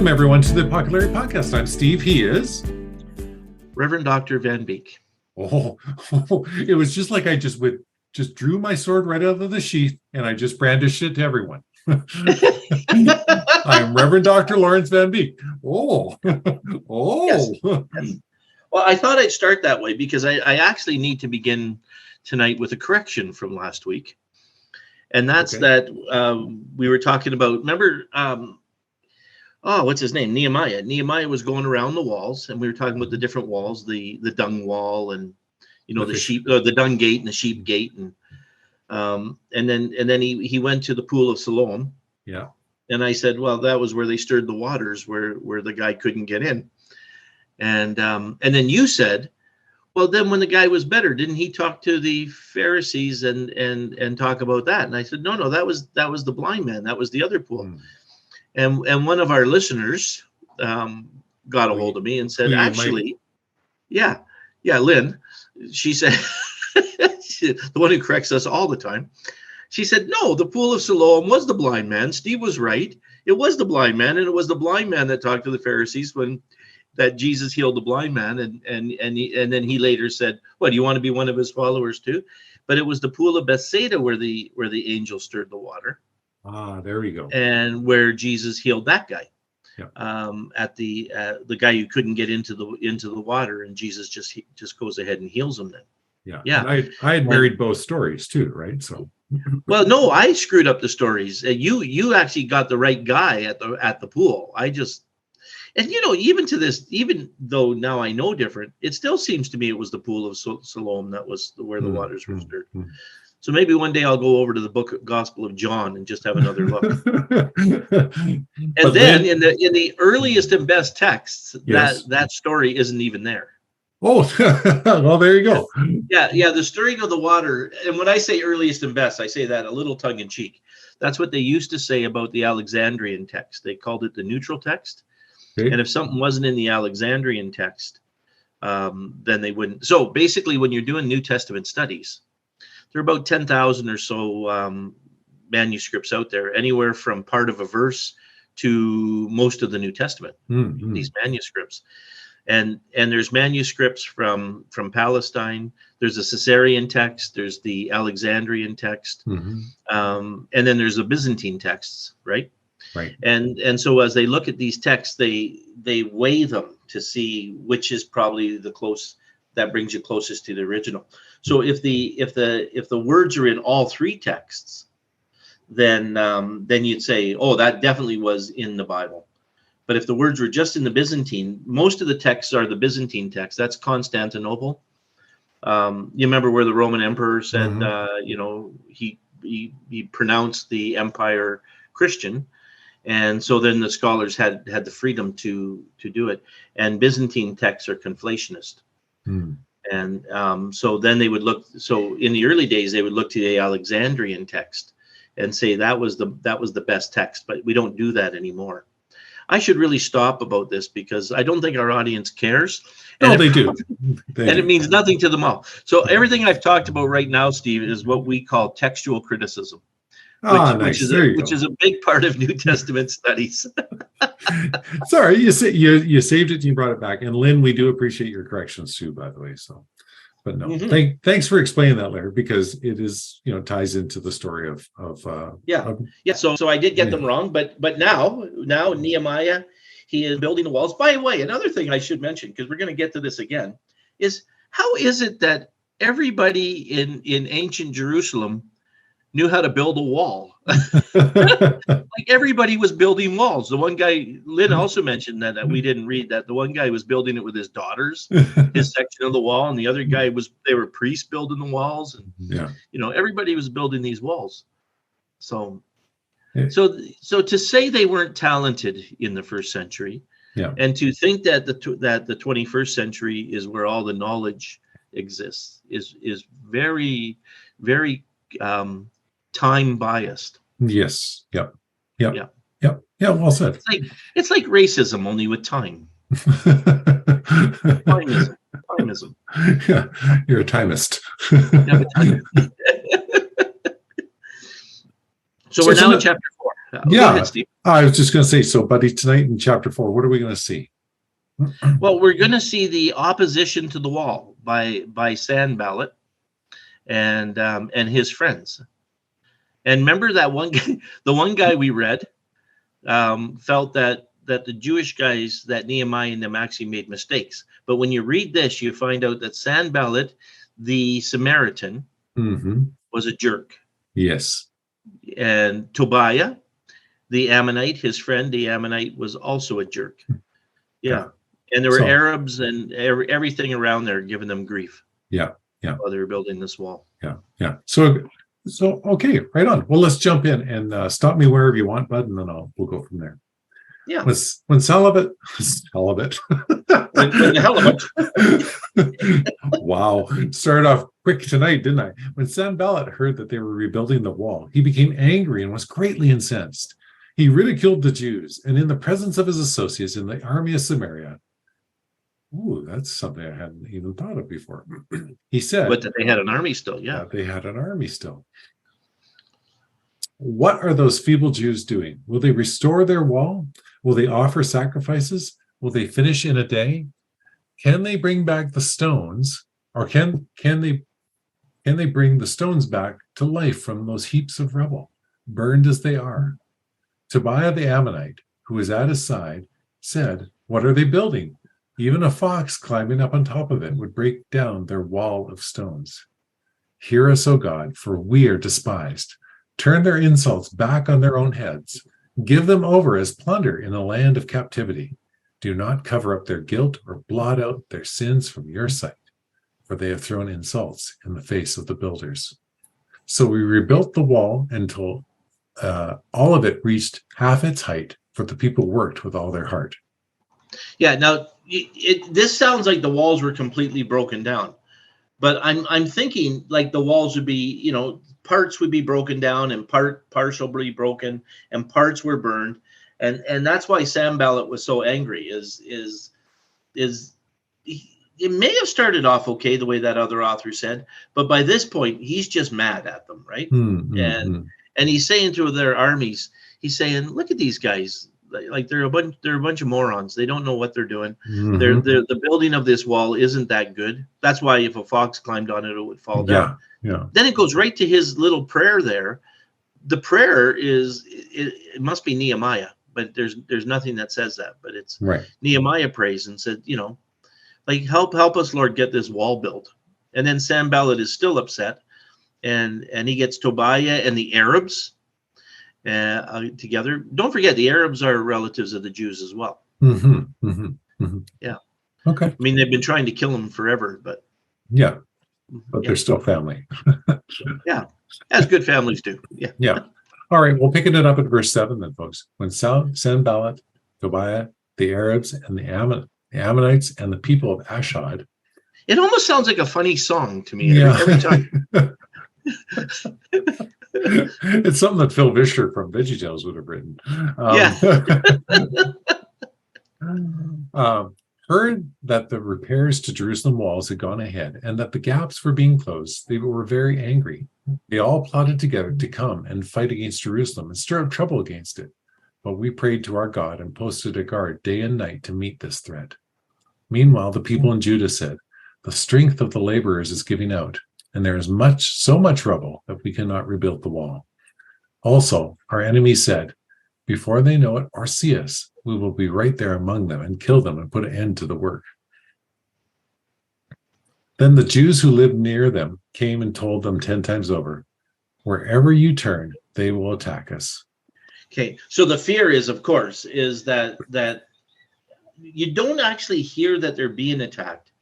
Welcome, everyone, to the Apoco-Larry podcast. I'm Steve. He is Reverend Dr. Van Beek. Oh, it was just like I just drew my sword right out of the sheath and I just brandished it to everyone. I am Reverend Dr. Lawrence Van Beek. Yes. Well, I thought I'd start that way because I actually need to begin tonight with a correction from last week. And that's that we were talking about, remember, what's his name? Nehemiah. Nehemiah was going around the walls, and we were talking about the different walls, the dung wall, and the dung gate and the sheep gate, and then he went to the pool of Siloam. Yeah. And I said, well, that was where they stirred the waters, where the guy couldn't get in. And then you said, well, then when the guy was better, didn't he talk to the Pharisees and talk about that? And I said, no, that was the blind man. That was the other pool. And one of our listeners got a hold of me and said, actually, Lynn, she said, the one who corrects us all the time. She said, no, the pool of Siloam was the blind man. Steve was right. It was the blind man, and it was the blind man that talked to the Pharisees when that Jesus healed the blind man, and then he later said, "What, do you want to be one of his followers too?" But it was the pool of Bethsaida where the angel stirred the water. Ah, there we go. And where Jesus healed that guy, yeah. At the guy who couldn't get into the water, and Jesus just goes ahead and heals him then. Yeah. And I had married both stories too, right? So. Well, no, I screwed up the stories. You actually got the right guy at the pool. And even though now I know different, it still seems to me it was the pool of Siloam that was where the waters were stirred. So maybe one day I'll go over to the Gospel of John and just have another look. And then in the earliest and best texts, that story isn't even there. Oh, well, there you go. Yeah, the stirring of the water. And when I say earliest and best, I say that a little tongue in cheek. That's what they used to say about the Alexandrian text. They called it the neutral text. Okay. And if something wasn't in the Alexandrian text, then they wouldn't. So basically, when you're doing New Testament studies, there are about 10,000 or so manuscripts out there, anywhere from part of a verse to most of the New Testament, these manuscripts. And there's manuscripts from Palestine. There's a Caesarean text. There's the Alexandrian text. And then there's the Byzantine texts, right? Right. And so as they look at these texts, they weigh them to see which is probably that brings you closest to the original. So if the words are in all three texts, then you'd say, oh, that definitely was in the Bible. But if the words were just in the Byzantine, most of the texts are the Byzantine text. That's Constantinople. You remember where the Roman emperor said, he pronounced the empire Christian. And so then the scholars had the freedom to do it. And Byzantine texts are conflationist. And so then they would look. So in the early days, they would look to the Alexandrian text and say that was the best text. But we don't do that anymore. I should really stop about this because I don't think our audience cares. No, they do. It means nothing to them all. So everything I've talked about right now, Steve, is what we call textual criticism. Which is a big part of New Testament studies. Sorry, you saved it and you brought it back. And Lynn, we do appreciate your corrections too, by the way. So, but no, thanks for explaining that, Larry, because it is ties into the story of So I did get them wrong, but now Nehemiah, he is building the walls. By the way, another thing I should mention, because we're going to get to this again, is how is it that everybody in ancient Jerusalem knew how to build a wall? Like everybody was building walls. The one guy, Lynn also mentioned that we didn't read that. The one guy was building it with his daughters, his section of the wall, and the other guy they were priests building the walls, and everybody was building these walls. So to say they weren't talented in the first century, and to think that the 21st century is where all the knowledge exists is very, very time biased. Yes. Yep. Well said. It's like racism, only with time. Timism. Yeah, you're a timist. So we're now in chapter 4. Go ahead, Steve. I was just going to say, so buddy, tonight in chapter 4, what are we going to see? Well, we're going to see the opposition to the wall by Sanballat and his friends. And remember that one guy, the one guy we read, felt that the Jewish guys, that Nehemiah and them actually made mistakes. But when you read this, you find out that Sanballat, the Samaritan, was a jerk. Yes. And Tobiah, the Ammonite, his friend, the Ammonite, was also a jerk. Yeah. And there were Arabs and everything around there giving them grief. Yeah. While they were building this wall. Yeah. So okay, right on. Well, let's jump in and stop me wherever you want, bud, and then we'll go from there. Yeah. When Salabit. Wow. Started off quick tonight, didn't I? When Sanballat heard that they were rebuilding the wall, he became angry and was greatly incensed. He ridiculed the Jews, and in the presence of his associates in the army of Samaria. Ooh, that's something I hadn't even thought of before. He said, but that they had an army still, yeah. They had an army still. What are those feeble Jews doing? Will they restore their wall? Will they offer sacrifices? Will they finish in a day? Can they bring back the stones, or can they bring the stones back to life from those heaps of rubble, burned as they are? Tobiah the Ammonite, who was at his side, said, "What are they building? Even a fox climbing up on top of it would break down their wall of stones. Hear us, O God, for we are despised. Turn their insults back on their own heads. Give them over as plunder in a land of captivity. Do not cover up their guilt or blot out their sins from your sight, for they have thrown insults in the face of the builders." So we rebuilt the wall until all of it reached half its height, for the people worked with all their heart. Yeah, now this sounds like the walls were completely broken down, but I'm thinking like the walls would be, parts would be broken down and partially broken and parts were burned, and that's why Sanballat was so angry. It may have started off okay the way that other author said, but by this point he's just mad at them, right? And he's saying to their armies, he's saying, "Look at these guys. Like they're a bunch of morons. They don't know what they're doing. The building of this wall isn't that good. That's why if a fox climbed on it, it would fall down." Yeah. Then it goes right to his little prayer there. The prayer is it must be Nehemiah, but there's nothing that says that. But it's right. Nehemiah prays and said, like help us, Lord, get this wall built. And then Sanballat is still upset, and he gets Tobiah and the Arabs together. Don't forget, the Arabs are relatives of the Jews as well. Yeah. Okay. I mean, they've been trying to kill them forever, but they're still family. Yeah, as good families do. Yeah. All right. Well, picking it up at verse 7 then, folks. When Sanballat, Tobiah, the Arabs, and the Ammonites, and the people of Ashdod. It almost sounds like a funny song to me every time. It's something that Phil Vischer from VeggieTales would have written. Heard that the repairs to Jerusalem walls had gone ahead and that the gaps were being closed. They were very angry. They all plotted together to come and fight against Jerusalem and stir up trouble against it. But we prayed to our God and posted a guard day and night to meet this threat. Meanwhile, the people in Judah said, "The strength of the laborers is giving out, and there is so much rubble that we cannot rebuild the wall." Also, our enemies said, "Before they know it or see us, we will be right there among them and kill them and put an end to the work." Then the Jews who lived near them came and told them 10 times over, "Wherever you turn, they will attack us." Okay, so the fear is, of course, is that you don't actually hear that they're being attacked,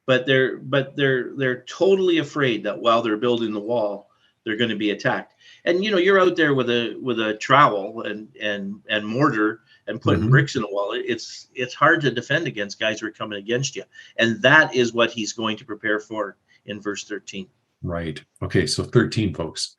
but they're totally afraid that while they're building the wall, they're going to be attacked. And you're out there with a trowel and mortar and putting bricks in the wall. It's hard to defend against guys who are coming against you, and that is what he's going to prepare for in verse 13. Right. Okay. So 13, folks.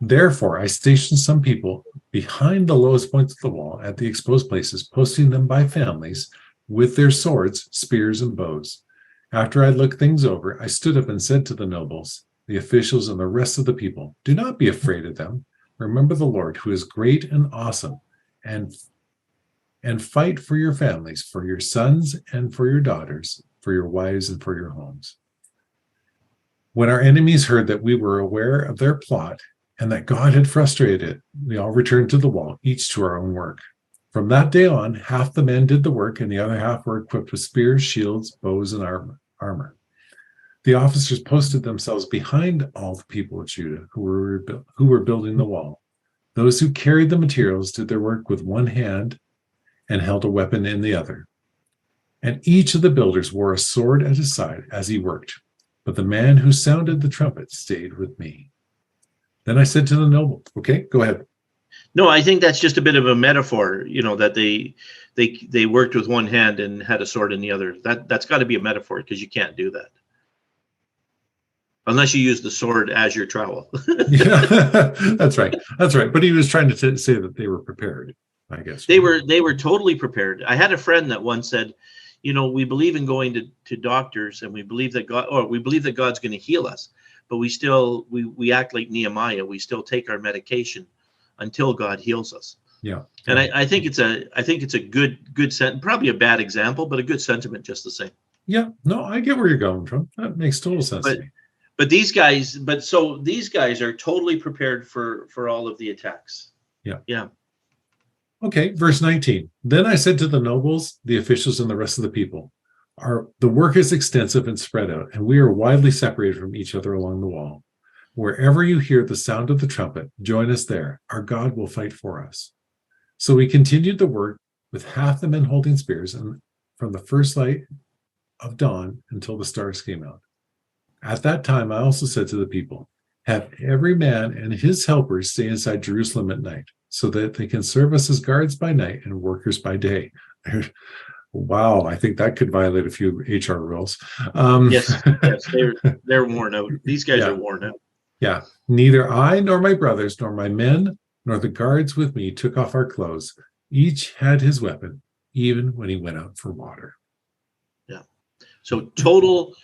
Therefore, I stationed some people behind the lowest points of the wall at the exposed places, posting them by families with their swords, spears, and bows. After I looked things over, I stood up and said to the nobles, the officials, and the rest of the people, "Do not be afraid of them. Remember the Lord, who is great and awesome, and fight for your families, for your sons and for your daughters, for your wives and for your homes. When our enemies heard that we were aware of their plot and that God had frustrated it, we all returned to the wall, each to our own work. From that day on, half the men did the work, and the other half were equipped with spears, shields, bows, and armor. The officers posted themselves behind all the people of Judah who were building the wall. Those who carried the materials did their work with one hand and held a weapon in the other. And each of the builders wore a sword at his side as he worked. But the man who sounded the trumpet stayed with me. Then I said to the noble, okay, go ahead. No, I think that's just a bit of a metaphor, that they worked with one hand and had a sword in the other. That's got to be a metaphor, because you can't do that unless you use the sword as your trowel. Yeah, that's right. But he was trying to say that they were prepared, I guess. They were totally prepared. I had a friend that once said, we believe in going to doctors, and we believe that God's going to heal us, but we act like Nehemiah. We still take our medication until God heals us. Yeah. And I think it's a good sentiment, probably a bad example, but a good sentiment just the same. Yeah. No, I get where you're going from. That makes total sense to me. But these guys are totally prepared for all of the attacks. Yeah. Yeah. Okay, verse 19. Then I said to the nobles, the officials, and the rest of the people, the work is extensive and spread out, and we are widely separated from each other along the wall. Wherever you hear the sound of the trumpet, join us there. Our God will fight for us. So we continued the work with half the men holding spears, and from the first light of dawn until the stars came out. At that time, I also said to the people, have every man and his helpers stay inside Jerusalem at night, so that they can serve us as guards by night and workers by day. Wow, I think that could violate a few HR rules. Yes, they're worn out. These guys are worn out. Yeah, neither I nor my brothers nor my men nor the guards with me took off our clothes. Each had his weapon, even when he went out for water. Yeah. So total.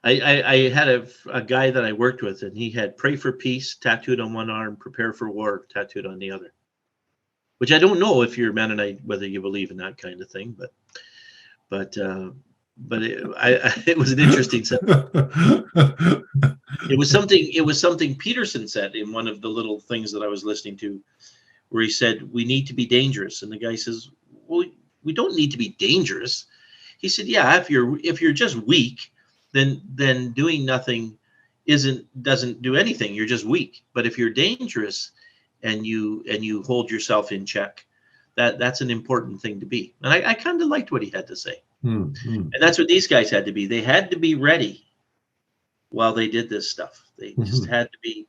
I had a guy that I worked with, and he had "Pray for Peace" tattooed on one arm, "Prepare for War" tattooed on the other. Which I don't know if you're Mennonite, whether you believe in that kind of thing, but it was an interesting sentence. It was something Peterson said in one of the little things that I was listening to, where he said, we need to be dangerous. And the guy says, well, we don't need to be dangerous. He said, yeah, if you're just weak, then doing nothing doesn't do anything. You're just weak. But if you're dangerous and you hold yourself in check, that's an important thing to be. And I kind of liked what he had to say. Mm-hmm. And that's what these guys had to be. They had to be ready while they did this stuff. They just had to be,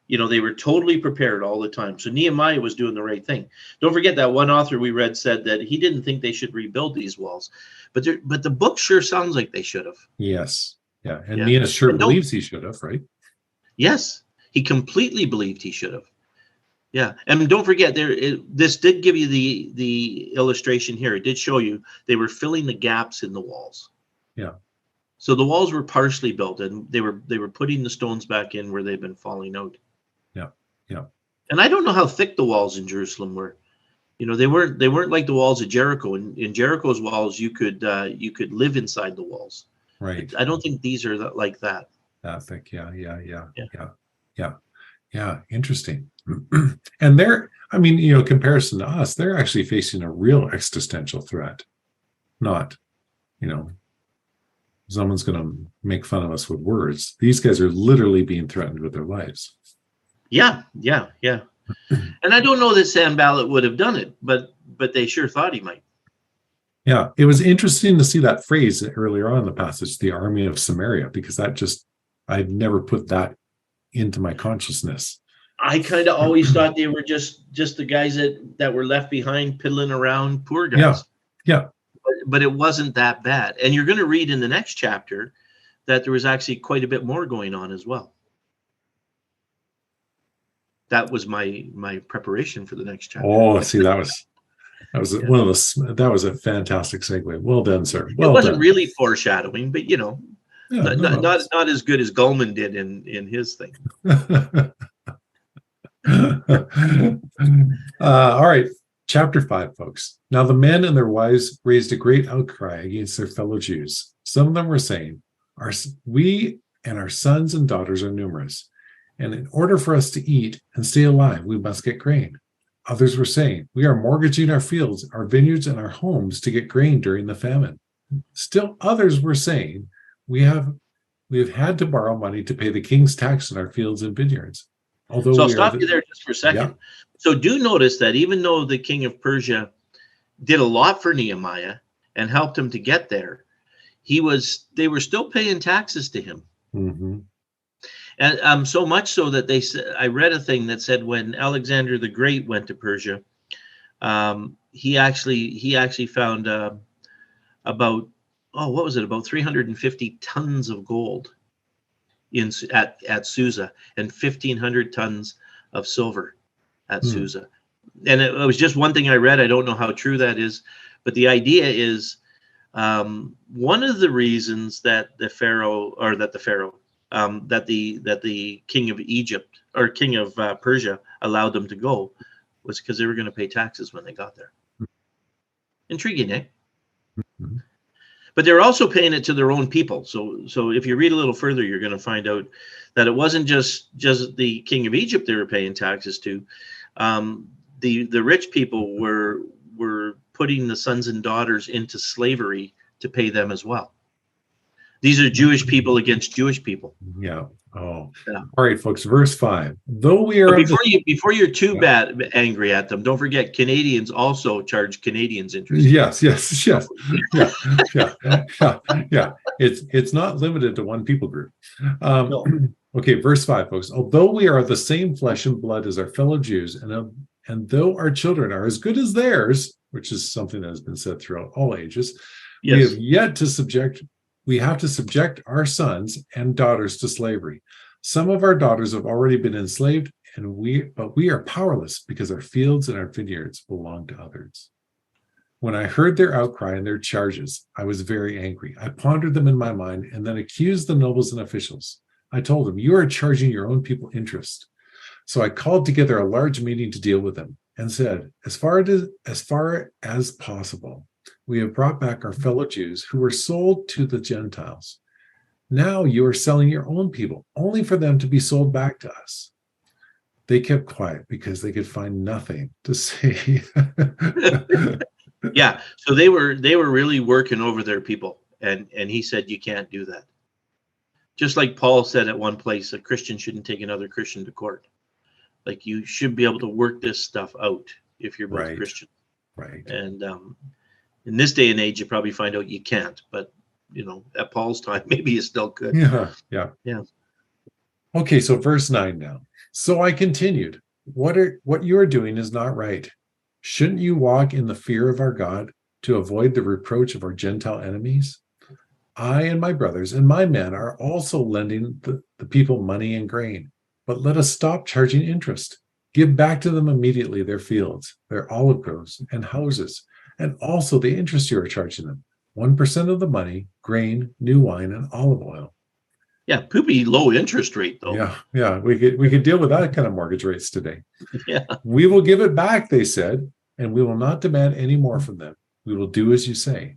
they were totally prepared all the time. So Nehemiah was doing the right thing. Don't forget that one author we read said that he didn't think they should rebuild these walls, but the book sure sounds like they should have. Yes. Yeah. And Nehemiah sure believes he should have, right? Yes. He completely believed he should have. Yeah. And don't forget, this did give you the illustration here. It did show you they were filling the gaps in the walls. Yeah. So the walls were partially built, and they were putting the stones back in where they've been falling out. Yeah. Yeah. And I don't know how thick the walls in Jerusalem were. They weren't like the walls of Jericho. In Jericho's walls, you could live inside the walls. Right. I don't think these are like that. I think, yeah. Interesting. And comparison to us, they're actually facing a real existential threat. Not, someone's going to make fun of us with words. These guys are literally being threatened with their lives. Yeah. And I don't know that Sanballat would have done it, but they sure thought he might. Yeah, it was interesting to see that phrase earlier on in the passage, the army of Samaria, because I'd never put that into my consciousness. I kind of always thought they were just the guys that were left behind piddling around, poor guys. Yeah. But it wasn't that bad. And you're going to read in the next chapter that there was actually quite a bit more going on as well. That was my preparation for the next chapter. Oh, see, that was one of the. That was a fantastic segue. Well done, sir. Well, it wasn't done. really foreshadowing, but not as good as Gulman did in his thing. All right. Chapter 5, folks. Now the men and their wives raised a great outcry against their fellow Jews. Some of them were saying, we and our sons and daughters are numerous, and in order for us to eat and stay alive, we must get grain. Others were saying, we are mortgaging our fields, our vineyards, and our homes to get grain during the famine. Still others were saying, we have had to borrow money to pay the king's tax on our fields and vineyards. Although so I'll stop you there just for a second. Yeah. So do notice that even though the king of Persia did a lot for Nehemiah and helped him to get there, they were still paying taxes to him. Mm-hmm. And so much so that I read a thing that said when Alexander the Great went to Persia, he actually found about 350 tons of gold at Susa and 1,500 tons of silver at Susa. And it was just one thing I read. I don't know how true that is, but the idea is one of the reasons that the king of Egypt or king of Persia allowed them to go was because they were going to pay taxes when they got there. Intriguing, eh? Mm-hmm. But they're also paying it to their own people. So if you read a little further, you're going to find out that it wasn't just the king of Egypt they were paying taxes to. The rich people were putting the sons and daughters into slavery to pay them as well. These are Jewish people against Jewish people. Yeah. Oh. Yeah. All right, folks. Verse 5. Though we are before you're too bad angry at them, don't forget Canadians also charge Canadians interest. Yes. Yeah. It's not limited to one people group. No. Okay, verse 5, folks. Although we are the same flesh and blood as our fellow Jews, and though our children are as good as theirs, which is something that has been said throughout all ages, yes. we have to subject our sons and daughters to slavery. Some of our daughters have already been enslaved, but we are powerless because our fields and our vineyards belong to others. When I heard their outcry and their charges, I was very angry. I pondered them in my mind and then accused the nobles and officials. I told them, you are charging your own people interest. So I called together a large meeting to deal with them and said, as far as possible, we have brought back our fellow Jews who were sold to the Gentiles. Now you are selling your own people, only for them to be sold back to us. They kept quiet because they could find nothing to say. Yeah, so they were really working over their people, and he said you can't do that. Just like Paul said at one place, a Christian shouldn't take another Christian to court. Like you should be able to work this stuff out if you're both Right. Christian. Right. And in this day and age, you probably find out you can't. But at Paul's time, maybe you still could. Yeah. Yeah. Okay, so verse 9 now. So I continued, what you are doing is not right. Shouldn't you walk in the fear of our God to avoid the reproach of our Gentile enemies? I and my brothers and my men are also lending the people money and grain, but let us stop charging interest. Give back to them immediately their fields, their olive groves and houses, and also the interest you are charging them, 1% of the money, grain, new wine, and olive oil. Yeah, poopy low interest rate though. Yeah, we could deal with that kind of mortgage rates today. Yeah. We will give it back, they said, and we will not demand any more from them. We will do as you say.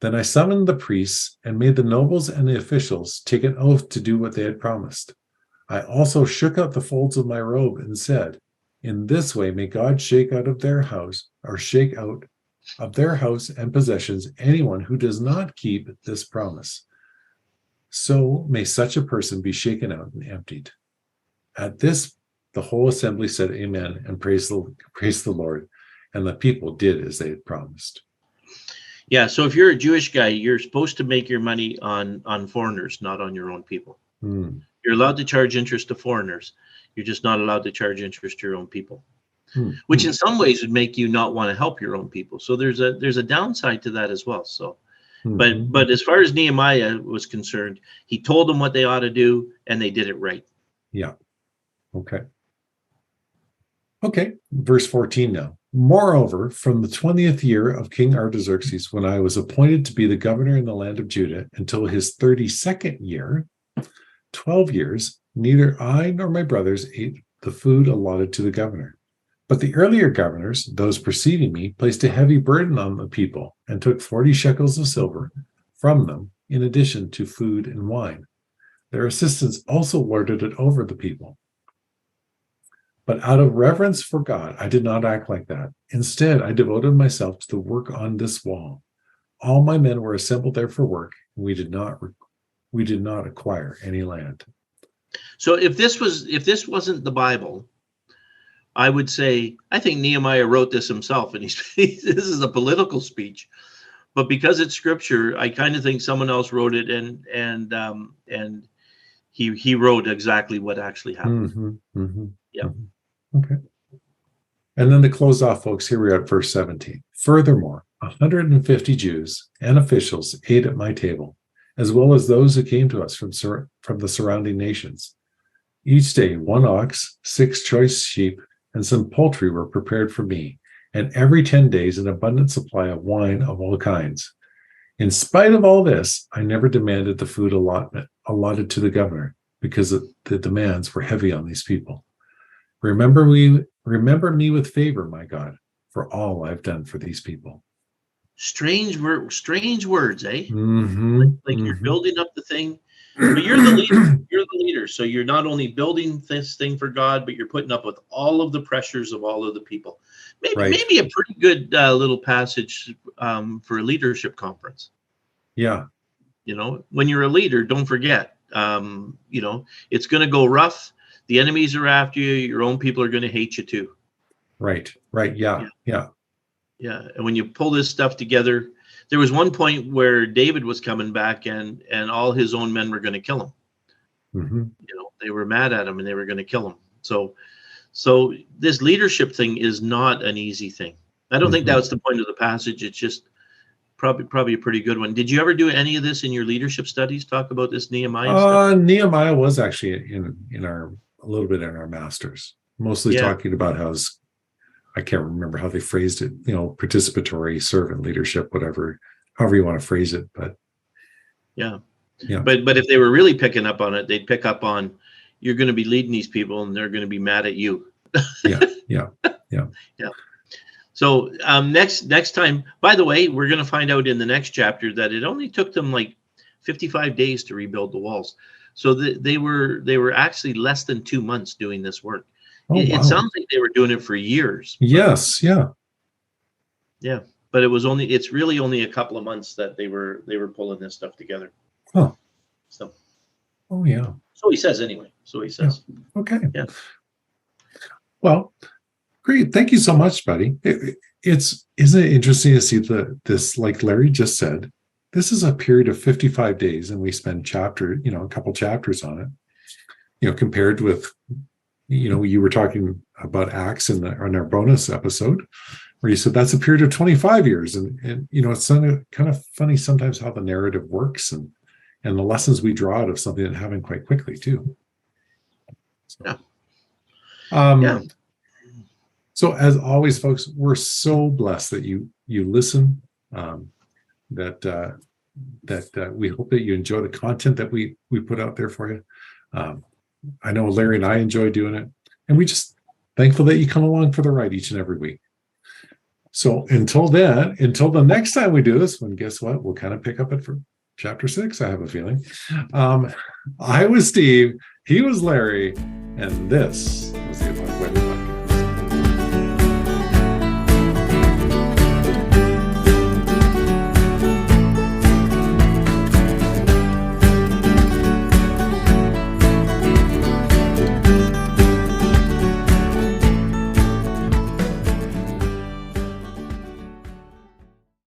Then I summoned the priests and made the nobles and the officials take an oath to do what they had promised. I also shook out the folds of my robe and said, in this way may God shake out of their house and possessions anyone who does not keep this promise. So may such a person be shaken out and emptied. At this, the whole assembly said amen and praised the Lord, and the people did as they had promised. Yeah, so if you're a Jewish guy, you're supposed to make your money on foreigners, not on your own people. You're allowed to charge interest to foreigners. You're just not allowed to charge interest to your own people, which in some ways would make you not want to help your own people. So there's a downside to that as well. So, but as far as Nehemiah was concerned, he told them what they ought to do, and they did it right. Yeah. Okay. Verse 14 now. Moreover, from the 20th year of King Artaxerxes, when I was appointed to be the governor in the land of Judah until his 32nd year, 12 years, neither I nor my brothers ate the food allotted to the governor. But the earlier governors, those preceding me, placed a heavy burden on the people and took 40 shekels of silver from them, in addition to food and wine. Their assistants also lorded it over the people. But out of reverence for God, I did not act like that. Instead, I devoted myself to the work on this wall. All my men were assembled there for work, and we did not acquire any land. So if this wasn't the Bible, I would say I think Nehemiah wrote this himself, and this is a political speech. But because it's scripture, I kind of think someone else wrote it, and he wrote exactly what actually happened. Yeah. Okay. And then to close off, folks, here we are at verse 17. Furthermore, 150 Jews and officials ate at my table, as well as those who came to us from the surrounding nations. Each day, 1 ox, 6 choice sheep, and some poultry were prepared for me, and every 10 days an abundant supply of wine of all kinds. In spite of all this, I never demanded the food allotted to the governor, because the demands were heavy on these people. Remember me with favor, my God, for all I've done for these people. Strange words, eh? Like you're building up the thing, but you're the leader. You're the leader, so you're not only building this thing for God, but you're putting up with all of the pressures of all of the people. Maybe a pretty good little passage for a leadership conference. Yeah. When you're a leader, don't forget, it's going to go rough. The enemies are after you. Your own people are going to hate you too. Right. Yeah. And when you pull this stuff together, there was one point where David was coming back and all his own men were going to kill him. They were mad at him and they were going to kill him. So this leadership thing is not an easy thing. I don't think that was the point of the passage. It's just probably a pretty good one. Did you ever do any of this in your leadership studies? Talk about this Nehemiah stuff? Nehemiah was actually in our a little bit in our masters, mostly talking about I can't remember how they phrased it, participatory servant leadership, however you want to phrase it, but yeah. But if they were really picking up on it, they'd pick up on you're going to be leading these people and they're going to be mad at you. Yeah. So next time, by the way, we're going to find out in the next chapter that it only took them like 55 days to rebuild the walls. So they were actually less than 2 months doing this work. Oh, wow. It sounds like they were doing it for years. Yes. Yeah. But it's really only a couple of months that they were pulling this stuff together. Huh. So. Oh yeah. So he says anyway. Yeah. Okay. Yeah. Well, great. Thank you so much, buddy. Isn't it interesting to see this, like Larry just said, this is a period of 55 days, and we spend a couple chapters on it. Compared with, you were talking about Acts in our bonus episode, where you said that's a period of 25 years, and it's kind of funny sometimes how the narrative works and the lessons we draw out of something that happened quite quickly too. So, So as always, folks, we're so blessed that you listen. That we hope that you enjoy the content that we put out there for you. I know Larry and I enjoy doing it, and we just thankful that you come along for the ride each and every week. So until the next time we do this, when guess what? We'll kind of pick up it from chapter 6, I have a feeling. I was Steve, he was Larry, and this was the Apoco-Larry.